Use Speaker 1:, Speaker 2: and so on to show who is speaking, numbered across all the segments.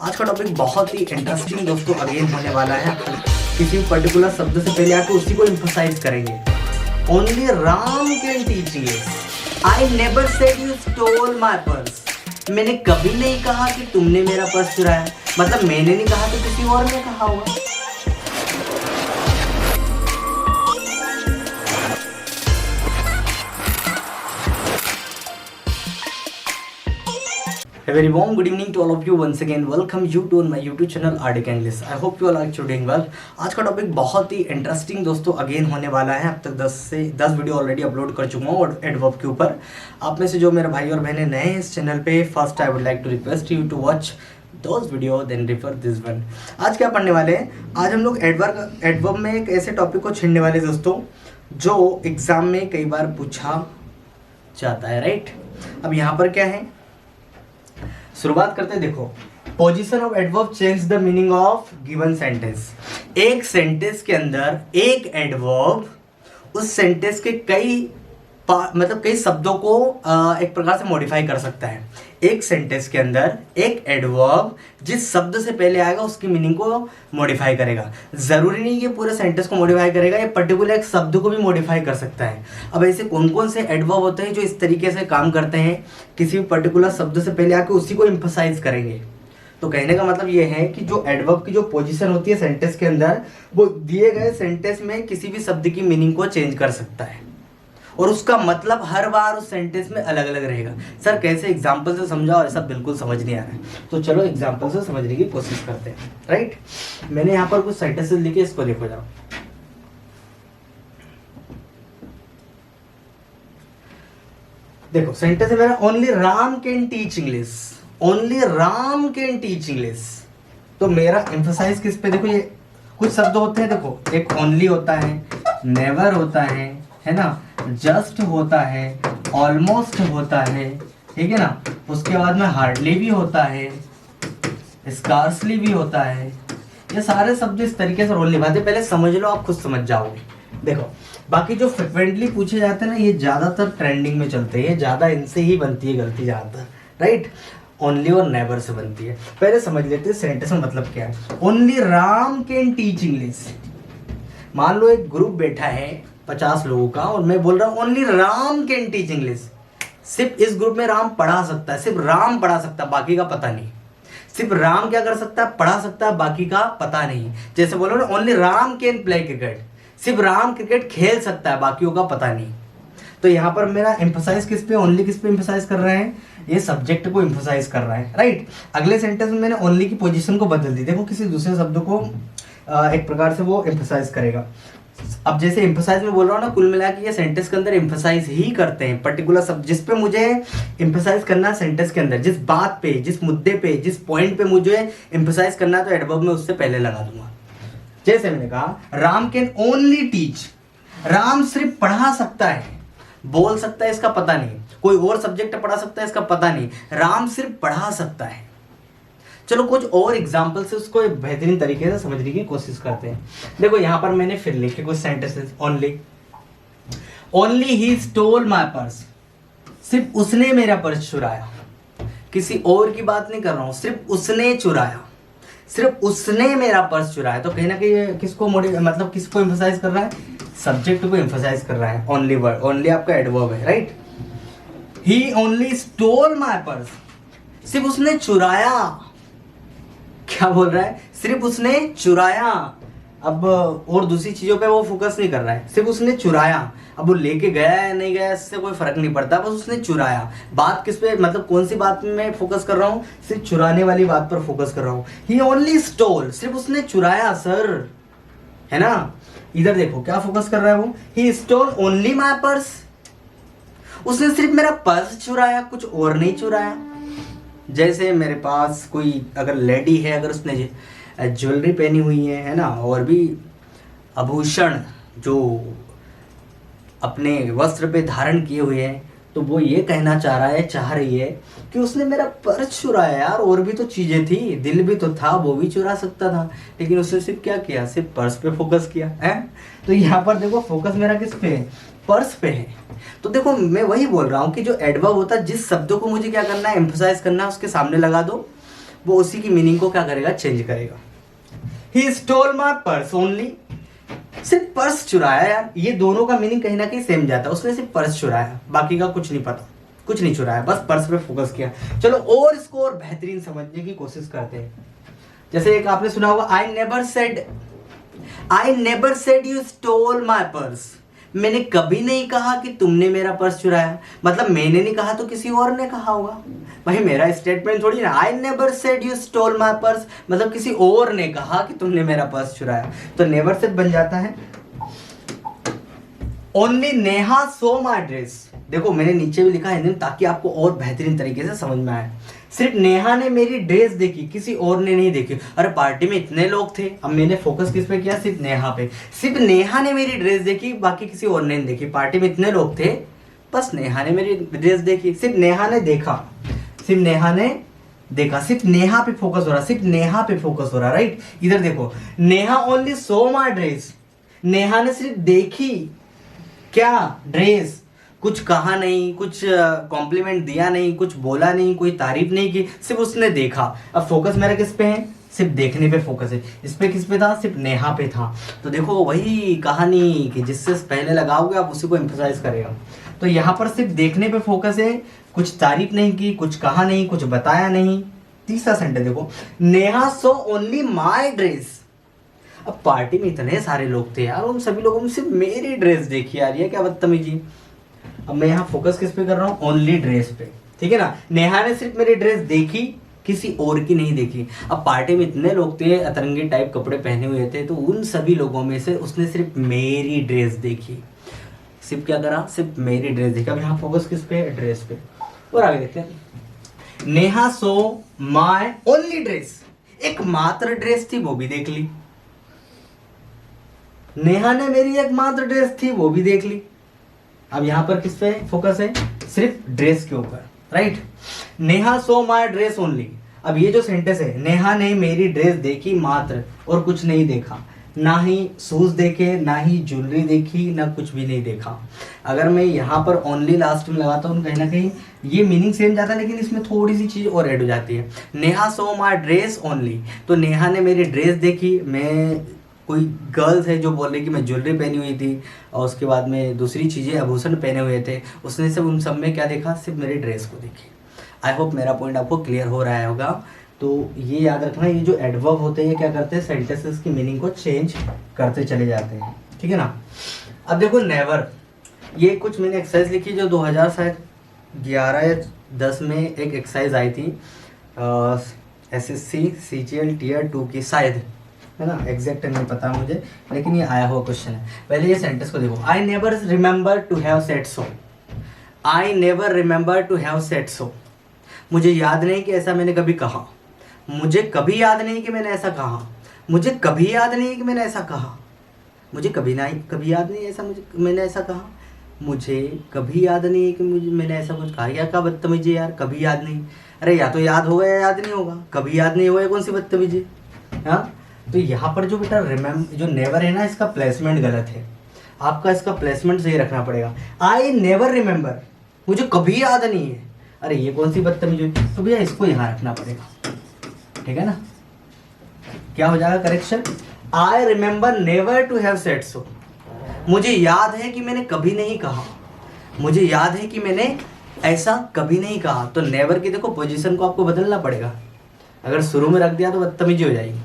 Speaker 1: आज का टॉपिक बहुत ही इंटरेस्टिंग दोस्तों अगेन होने वाला है। किसी पर्टिकुलर शब्द से पहले आके उसी को एम्फसाइज करेंगे। Only Ram can teach this. I never said you stole my purse. मैंने कभी नहीं कहा कि तुमने मेरा पर्स चुराया। मतलब मैंने नहीं कहा तो किसी और ने कहा होगा। A very warm good evening to all of you once again. Welcome you to my YouTube channel Ardic English. I hope you all are doing well. आज का टॉपिक बहुत ही इंटरेस्टिंग दोस्तों अगेन होने वाला है। अब तक 10 वीडियो ऑलरेडी अपलोड कर चुका हूँ और एडवर्ब के ऊपर। आप में से जो मेरे भाई और बहनें नए हैं इस चैनल पे, first I would like to request you to watch those video then refer this one. आज क्या पढ़ने वाले हैं? आज हम लोग एडवर्ब में एक ऐसे टॉपिक को छेड़ने वाले दोस्तों जो एग्जाम में कई बार पूछा जाता है, राइट। अब यहाँ पर क्या है, शुरुआत करते हैं। देखो, position of adverb change the meaning of given sentence. एक सेंटेंस के अंदर एक एडवर्ब उस सेंटेंस के कई शब्दों को एक प्रकार से मॉडिफाई कर सकता है। एक सेंटेंस के अंदर एक एडवर्ब जिस शब्द से पहले आएगा उसकी मीनिंग को मॉडिफाई करेगा। जरूरी नहीं कि पूरे सेंटेंस को मॉडिफाई करेगा, ये पर्टिकुलर एक शब्द को भी मॉडिफाई कर सकता है। अब ऐसे कौन कौन से एडवर्ब होते हैं जो इस तरीके से काम करते हैं, किसी भी पर्टिकुलर शब्द से पहले आके उसी को एम्फसाइज करेंगे। तो कहने का मतलब ये है कि जो एडवर्ब की जो पोजीशन होती है सेंटेंस के अंदर, वो दिए गए सेंटेंस में किसी भी शब्द की मीनिंग को चेंज कर सकता है और उसका मतलब हर बार उस सेंटेंस में अलग अलग रहेगा। सर कैसे एग्जाम्पल से समझाओ, ऐसा बिल्कुल समझ नहीं आ रहा है। तो चलो एग्जाम्पल से समझने की कोशिश करते हैं, राइट। मैंने यहाँ पर कुछ सेंटेंसेस लिखे, इसको देखो जाओ। देखो सेंटेंस है मेरा, only Ram can teach English. Only Ram can teach English. तो मेरा एम्फसाइज किस पे? देखो ये कुछ शब्द होते हैं, देखो एक ओनली होता है, नेवर होता है ना, जस्ट होता है, ऑलमोस्ट होता है, ठीक है ना। उसके बाद में हार्डली भी होता है, स्कार्सली भी होता है। ये सारे शब्द इस तरीके से रोल निभाते। पहले समझ लो, आप खुद समझ जाओगे। देखो बाकी जो फ्रिक्वेंटली पूछे जाते हैं ना, ये ज्यादातर ट्रेंडिंग में चलते हैं, ज्यादा इनसे ही बनती है गलती ज्यादातर, राइट। ओनली और नेवर से बनती है। पहले समझ लेते हैं सेंटेंस में मतलब क्या है। Only Ram can teach English. मान लो एक ग्रुप बैठा है 50 लोगों का और मैं बोल रहा हूँ only Ram can teach English. सिर्फ इस ग्रुप में राम पढ़ा सकता है, सिर्फ राम पढ़ा सकता है, बाकी का पता नहीं। सिर्फ राम क्या कर सकता है? पढ़ा सकता है, बाकी का पता नहीं। जैसे बोलो ना, only Ram can play cricket. सिर्फ राम क्रिकेट खेल सकता है, बाकियों का पता नहीं। तो यहाँ पर मेरा एम्फसाइज किस पे, ओनली किस पे एम्फसाइज कर रहे हैं? ये सब्जेक्ट को एम्फसाइज कर रहा है, राइट। अगले सेंटेंस में मैंने ओनली की पोजीशन को बदल दी। देखो किसी दूसरे शब्द को एक प्रकार से वो एम्फसाइज करेगा। अब जैसे एम्फसाइज में बोल रहा हूँ ना, कुल मिला के ये सेंटेंस के अंदर एम्फसाइज ही करते हैं पर्टिकुलर शब्द जिस पे मुझे एम्फसाइज करना है। सेंटेंस के अंदर जिस बात पे, जिस मुद्दे पे, जिस पॉइंट पे मुझे एम्फसाइज करना है, तो एडवर्ब में उससे पहले लगा दूंगा। जैसे मैंने कहा, Ram can only teach. Ram सिर्फ पढ़ा सकता है, बोल सकता है इसका पता नहीं, कोई और सब्जेक्ट पढ़ा सकता है इसका पता नहीं, राम सिर्फ पढ़ा सकता है। चलो कुछ और एग्जाम्पल से उसको बेहतरीन तरीके से समझने की कोशिश करते हैं। देखो यहाँ पर मैंने फिर लिखे कुछ sentences. Only he stole my purse. सिर्फ उसने मेरा पर्स चुराया। किसी और की बात नहीं कर रहा हूं, सिर्फ उसने चुराया, सिर्फ उसने मेरा पर्स चुराया। तो कहीं ना कहीं किसको मतलब किसको एम्फसाइज कर रहा है? सब्जेक्ट को एम्फसाइज कर रहा है। ओनली वर्ड, ओनली आपका एडवर्ब है, right. He only stole my purse. सिर्फ उसने चुराया। क्या बोल रहा है? सिर्फ उसने चुराया। अब और दूसरी चीजों पे वो फोकस नहीं कर रहा है, सिर्फ उसने चुराया। अब वो लेके गया या नहीं गया इससे कोई फर्क नहीं पड़ता, बस उसने चुराया। बात किस पे, मतलब कौन सी बात में फोकस कर रहा हूँ? सिर्फ चुराने वाली बात पर फोकस कर रहा हूँ। ही ओनली स्टोल। सिर्फ उसने चुराया सर, है ना। इधर देखो क्या फोकस कर रहा है वो, he stole only my purse. उसने सिर्फ मेरा पर्स चुराया, कुछ और नहीं चुराया। जैसे मेरे पास कोई अगर लेडी है, अगर उसने ज्वेलरी पहनी हुई है ना, और भी आभूषण जो अपने वस्त्र पे धारण किए हुए हैं, तो वो ये कहना चाह रही है कि उसने मेरा पर्स चुराया। यार और भी तो चीजें थी, दिल भी तो था, वो भी चुरा सकता था, लेकिन उसने सिर्फ क्या किया? सिर्फ पर्स पे फोकस किया है। तो यहाँ पर देखो फोकस मेरा किस पे है? पर्स पे है। तो देखो मैं वही बोल रहा हूँ कि जो एडवर्ब होता है, जिस शब्दों को मुझे क्या करना है? एम्फसाइज करना है, उसके सामने लगा दो वो उसी की मीनिंग को क्या करेगा, चेंज करेगा। He stole my purse only, सिर्फ पर्स चुराया यार, ये दोनों का मीनिंग कहीं ना कहीं सेम जाता है। उसने सिर्फ पर्स चुराया, बाकी का कुछ नहीं पता, कुछ नहीं चुराया, बस पर्स पे फोकस किया। चलो और इसको और बेहतरीन समझने की कोशिश करते हैं। जैसे एक आपने सुना होगा, I never said you stole my purse, मैंने कभी नहीं कहा कि तुमने मेरा पर्स चुराया। मतलब मैंने नहीं कहा तो किसी और ने कहा होगा, भाई मेरा स्टेटमेंट थोड़ी ना। I never said you stole my purse, मतलब किसी और ने कहा कि तुमने मेरा पर्स चुराया। तो नेवर सेड बन जाता है only Neha so my dress. देखो मैंने नीचे भी लिखा हिंदी में ताकि आपको और बेहतरीन तरीके से समझ में आए। सिर्फ नेहा ने मेरी ड्रेस देखी, किसी और ने नहीं देखी। अरे पार्टी में इतने लोग थे, अब मैंने फोकस किस पे किया, सिर्फ नेहा पे। सिर्फ नेहा ने मेरी ड्रेस देखी, बाकी किसी और ने नहीं देखी। पार्टी में इतने लोग थे, बस नेहा ने मेरी ड्रेस देखी, सिर्फ नेहा ने देखा, सिर्फ नेहा ने देखा, सिर्फ नेहा पे फोकस हो रहा, सिर्फ नेहा पे फोकस हो रहा, राइट। इधर देखो, Neha only so my dress, Neha ने सिर्फ देखी क्या, ड्रेस, कुछ कहा नहीं, कुछ कॉम्प्लीमेंट दिया नहीं, कुछ बोला नहीं, कोई तारीफ नहीं की, सिर्फ उसने देखा। अब फोकस मेरा किस पे है, सिर्फ देखने पे फोकस है। इस पे किस पे था, सिर्फ नेहा पे था। तो देखो वही कहानी कि जिससे पहले लगाओगे आप उसी को एम्फसाइज करेगा। तो यहाँ पर सिर्फ देखने पे फोकस है, कुछ तारीफ नहीं की, कुछ कहा नहीं, कुछ बताया नहीं। तीसरा सेंटेंस देखो, Neha so only my dress. अब पार्टी में इतने सारे लोग थे यार, उन सभी लोगों में सिर्फ मेरी ड्रेस देखी यार, ये क्या बदतमीजी। अब मैं यहाँ फोकस किस पे कर रहा हूँ, ओनली ड्रेस पे, ठीक है ना। नेहा ने सिर्फ मेरी ड्रेस देखी, किसी और की नहीं देखी। अब पार्टी में इतने लोग थे, अतरंगी टाइप कपड़े पहने हुए थे, तो उन सभी लोगों में से उसने सिर्फ मेरी ड्रेस देखी। सिर्फ क्या करा, सिर्फ मेरी ड्रेस देखी। अब यहाँ फोकस किस पे, ड्रेस पे। और आगे देखते हैं, Neha so my only dress, एकमात्र ड्रेस थी वो भी देख ली। नेहा ने मेरी एकमात्र ड्रेस थी वो भी देख ली। अब यहां पर किस पे फोकस है, सिर्फ ड्रेस के ऊपर, right. Neha so my dress only. अब ये जो सेंटेंस है, नेहा ने मेरी ड्रेस देखी मात्र, और कुछ नहीं देखा, ना ही शूज देखे, ना ही ज्वेलरी देखी, ना कुछ भी नहीं देखा। अगर मैं यहाँ पर ओनली लास्ट में लगाता हूँ, कहीं ना कहीं ये मीनिंग सेम जाता है, लेकिन इसमें थोड़ी सी चीज़ और ऐड हो जाती है। Neha so my dress only, तो नेहा ने मेरी ड्रेस देखी। मैं कोई गर्ल्स है जो बोल रही कि मैं ज्वेलरी पहनी हुई थी, और उसके बाद में दूसरी चीज़ें आभूषण पहने हुए थे, उसने सब उन सब में क्या देखा, सिर्फ मेरी ड्रेस को देखी। आई होप मेरा पॉइंट आपको क्लियर हो रहा होगा। तो ये याद रखना, ये जो एडवर्ब होते हैं क्या करते हैं, सेंटेंसेस की मीनिंग को चेंज करते चले जाते हैं, ठीक है ना। अब देखो नेवर, ये कुछ मैंने एक्सरसाइज लिखी जो 2011 या 10 में एक एक्सरसाइज आई थी, SSC CGL Tier 2 की शायद, है ना, एग्जैक्ट नहीं पता मुझे, लेकिन ये आया हुआ क्वेश्चन है। पहले ये सेंटेंस को देखो, I never remember to have said so. I never remember to have said so, मुझे याद नहीं कि ऐसा मैंने कभी कहा। मुझे कभी याद नहीं कि मैंने ऐसा कहा। मुझे कभी याद नहीं कि मैंने ऐसा कहा। मुझे कभी याद नहीं ऐसा मैंने ऐसा कहा। मुझे कभी याद नहीं कि मैंने ऐसा कुछ कहा। या क्या बदतमीजी यार, कभी याद नहीं। अरे या तो याद होगा या याद नहीं होगा, कभी याद नहीं होगा, कौन सी बदतमीजी। हाँ, तो यहाँ पर जो बेटा जो नेवर है ना, इसका प्लेसमेंट गलत है। आपका इसका प्लेसमेंट सही रखना पड़ेगा। आई नेवर रिमेंबर, मुझे कभी याद नहीं है। अरे ये कौन सी बदतमीजी, तो भैया इसको यहाँ रखना पड़ेगा, ठीक है ना। क्या हो जाएगा correction, I remember never to have said so. मुझे याद है कि मैंने कभी नहीं कहा। मुझे याद है कि मैंने ऐसा कभी नहीं कहा। तो नेवर की देखो पोजीशन को आपको बदलना पड़ेगा। अगर शुरू में रख दिया तो बदतमीजी हो जाएगी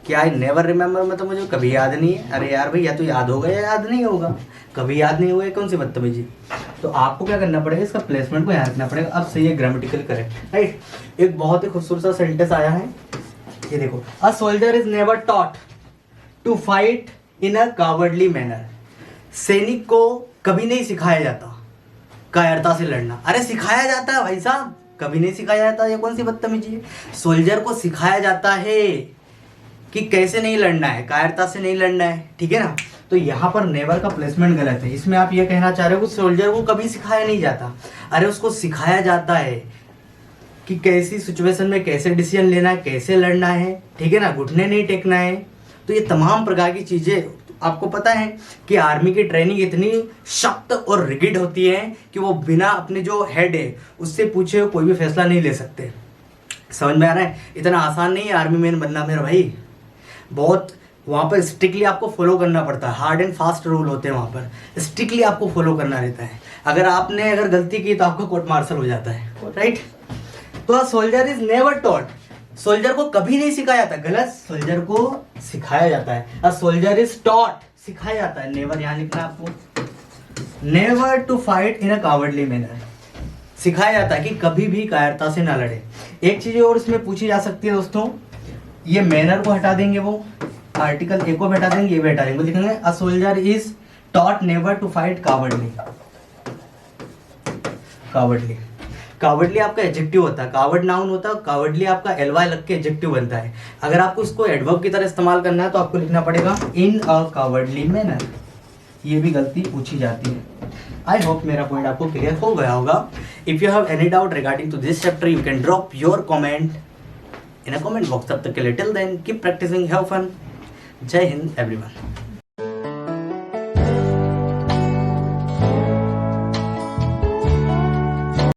Speaker 1: कि आई नेवर रिमेंबर, मतलब मुझे कभी याद नहीं है। अरे यार भाई, या तो याद होगा या याद नहीं होगा। कभी याद नहीं हुआ, कौन सी बदतमीजी। तो आपको क्या करना पड़ेगा, इसका प्लेसमेंट को यहाँ रखना पड़ेगा। अब सही है, ग्रामेटिकल करेक्ट, राइट। एक बहुत ही खूबसूरत सा सेंटेंस आया है, ये देखो, a soldier is never taught to fight in a cowardly manner. सैनिक को कभी नहीं सिखाया जाता कायरता से लड़ना। अरे सिखाया जाता है भाई साहब, कभी नहीं सिखाया जाता। ये कौन सी बदतमीजी है। सोल्जर को सिखाया जाता है कि कैसे नहीं लड़ना है, कायरता से नहीं लड़ना है, ठीक है ना। तो यहाँ पर नेवर का प्लेसमेंट गलत है। इसमें आप ये कहना चाह रहे हो कि सोल्जर को कभी सिखाया नहीं जाता। अरे उसको सिखाया जाता है कि कैसी सिचुएशन में कैसे डिसीजन लेना है, कैसे लड़ना है, ठीक है ना, घुटने नहीं टेकना है। तो ये तमाम प्रकार की चीज़ें आपको पता है कि आर्मी की ट्रेनिंग इतनी सख्त और रिगिड होती है कि वो बिना अपने जो हेड है उससे पूछे कोई भी फैसला नहीं ले सकते। समझ में आ रहा है? इतना आसान नहीं है आर्मी मैन बनना मेरा भाई, बहुत वहाँ पर स्ट्रिक्टली आपको फॉलो करना पड़ता है, हार्ड एंड फास्ट रूल होते हैं वहाँ पर, स्ट्रिक्टली आपको फॉलो करना रहता है। अगर गलती की तो आपको कोर्ट मार्शल हो जाता है, राइट? तो soldier is never taught, soldier को कभी नहीं सिखाया जाता, गलत, सोल्जर को सिखाया जाता है। अ सोल्जर इज टॉट, सिखाया जाता है, नेवर यहाँ लिखना है आपको, never to fight in a cowardly manner, सिखाया जाता है कि कभी भी कायरता से ना लड़े। एक चीज और इसमें पूछी जा सकती है दोस्तों, ये मैनर को हटा देंगे, वो आर्टिकल ए को हटा देंगे, ये भी हटा देंगे, लिखेंगे a soldier is taught never to fight cowardly. Cowardly, cowardly आपका एडजेक्टिव होता है, कावर्ड नाउन होता है, कावर्डली आपका एलवाई लग के एडजेक्टिव बनता है। अगर आपको इसको एडवर्ब की तरह इस्तेमाल करना है तो आपको लिखना पड़ेगा इन अ कावर्डली मैनर, ये भी गलती पूछी जाती है। आई होप मेरा पॉइंट आपको क्लियर हो गया होगा। If you have any doubt regarding to this chapter you can drop your comment in a comment box. तब तक के लिए till then keep practising, have fun. Jai Hind everyone.